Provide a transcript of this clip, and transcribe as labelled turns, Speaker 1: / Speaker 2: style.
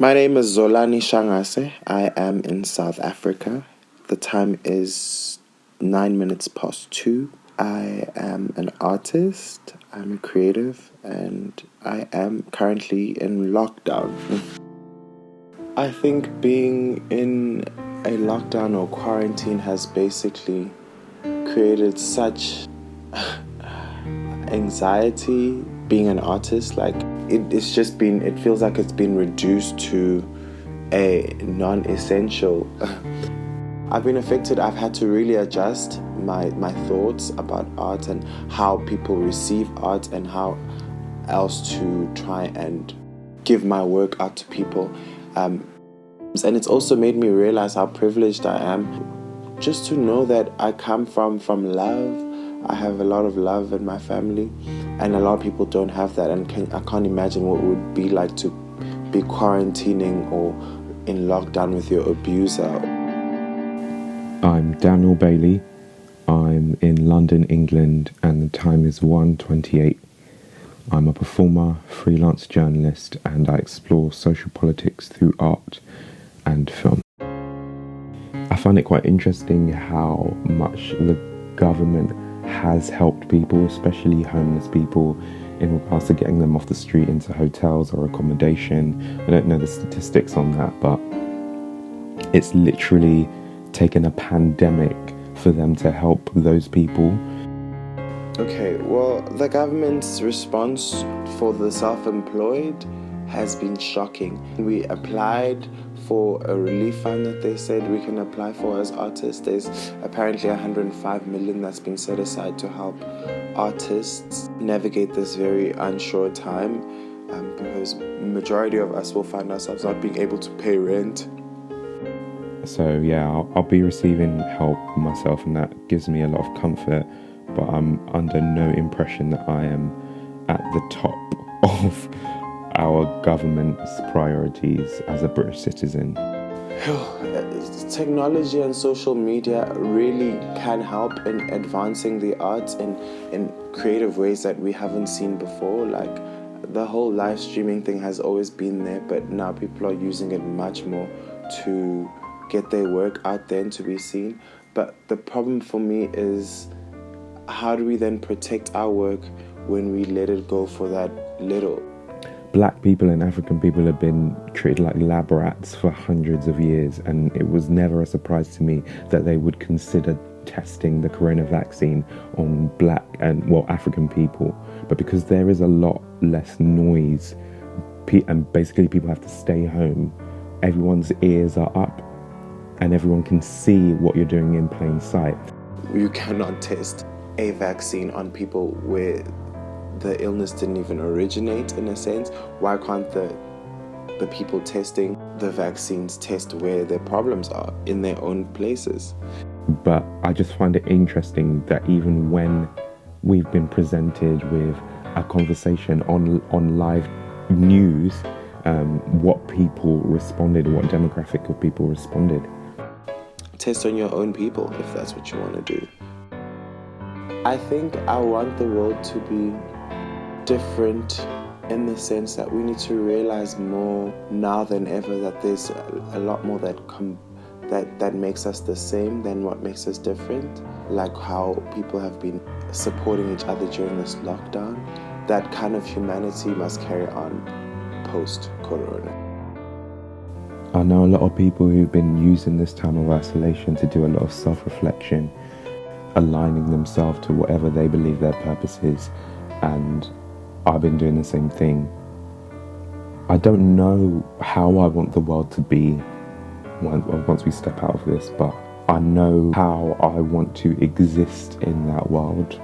Speaker 1: My name is Zolani Shangase. I am in South Africa. The time is 2:09. I am an artist, I'm a creative, and I am currently in lockdown. I think being in a lockdown or quarantine has basically created such anxiety being an artist. Like it feels like it's been reduced to a non-essential. I've been affected. I've had to really adjust my thoughts about art and how people receive art and how else to try and give my work out to people. And it's also made me realize how privileged I am just to know that I come from love. I have a lot of love in my family, and a lot of people don't have that, and I can't imagine what it would be like to be quarantining or in lockdown with your abuser.
Speaker 2: I'm Daniel Bailey. I'm in London, England, and the time is 1:28. I'm a performer, freelance journalist, and I explore social politics through art and film. I find it quite interesting how much the government has helped people, especially homeless people, in regards to getting them off the street into hotels or accommodation. I don't know the statistics on that, but it's literally taken a pandemic for them to help those people.
Speaker 1: Okay, well, the government's response for the self-employed has been shocking. We applied for a relief fund that they said we can apply for as artists. There's apparently 105 million that's been set aside to help artists navigate this very unsure time, because majority of us will find ourselves not being able to pay rent.
Speaker 2: So yeah, I'll be receiving help myself, and that gives me a lot of comfort, but I'm under no impression that I am at the top of our government's priorities as a British citizen.
Speaker 1: Technology and social media really can help in advancing the arts in creative ways that we haven't seen before. Like the whole live streaming thing has always been there, but now people are using it much more to get their work out there and to be seen. But the problem for me is, how do we then protect our work when we let it go for that little?
Speaker 2: Black people and African people have been treated like lab rats for hundreds of years, and it was never a surprise to me that they would consider testing the corona vaccine on black and, African people. But because there is a lot less noise, and basically people have to stay home, everyone's ears are up and everyone can see what you're doing in plain sight.
Speaker 1: You cannot test a vaccine on people where the illness didn't even originate, in a sense. Why can't the people testing the vaccines test where their problems are in their own places?
Speaker 2: But I just find it interesting that even when we've been presented with a conversation on live news, what people responded, what demographic of people responded.
Speaker 1: Test on your own people if that's what you want to do. I think I want the world to be different in the sense that we need to realize more now than ever that there's a lot more that makes us the same than what makes us different. Like how people have been supporting each other during this lockdown. That kind of humanity must carry on post-corona.
Speaker 2: I know a lot of people who've been using this time of isolation to do a lot of self-reflection, aligning themselves to whatever they believe their purpose is, and I've been doing the same thing. I don't know how I want the world to be once we step out of this, but I know how I want to exist in that world.